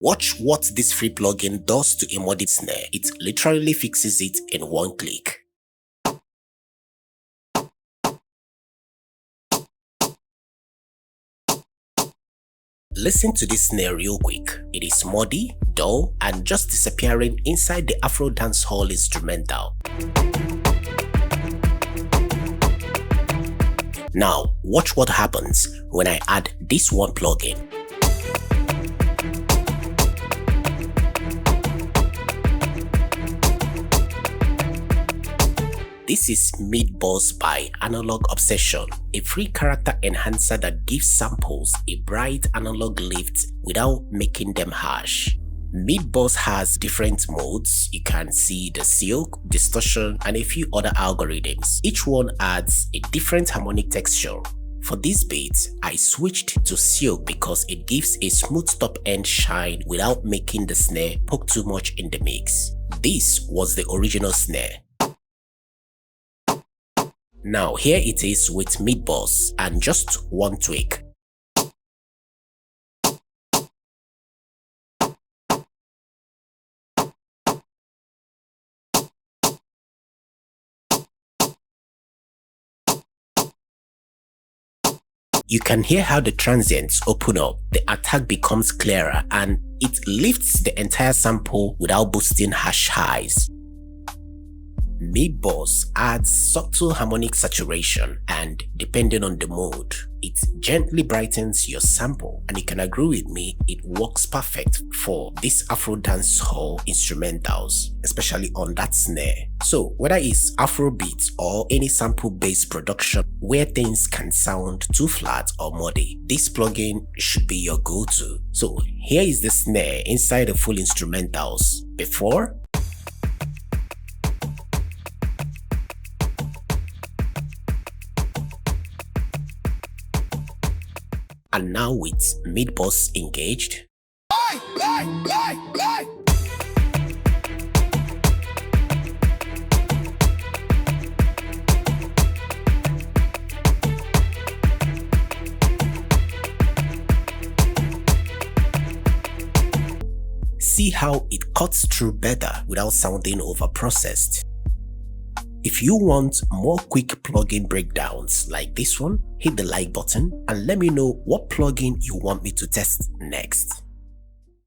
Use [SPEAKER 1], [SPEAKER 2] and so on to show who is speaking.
[SPEAKER 1] Watch what this free plugin does to a muddy snare. It literally fixes it in one click. Listen to this snare real quick. It is muddy, dull, and just disappearing inside the Afro Dancehall instrumental. Now, watch what happens when I add this one plugin. This is MidBoss by Analog Obsession, a free character enhancer that gives samples a bright analog lift without making them harsh. MidBoss has different modes. You can see the silk, distortion, and a few other algorithms. Each one adds a different harmonic texture. For this beat, I switched to silk because it gives a smooth top end shine without making the snare poke too much in the mix. This was the original snare. Now here it is with MidBoss and just one tweak. You can hear how the transients open up, the attack becomes clearer, and it lifts the entire sample without boosting harsh highs. MidBoss adds subtle harmonic saturation, and depending on the mode, it gently brightens your sample, and you can agree with me, it works perfect for these Afro Dancehall instrumentals, especially on that snare. So whether it's Afrobeat or any sample-based production where things can sound too flat or muddy, this plugin should be your go-to. So here is the snare inside the full instrumentals before and now with MidBoss engaged. See how it cuts through better without sounding over-processed. If you want more quick plugin breakdowns like this one, hit the like button and let me know what plugin you want me to test next.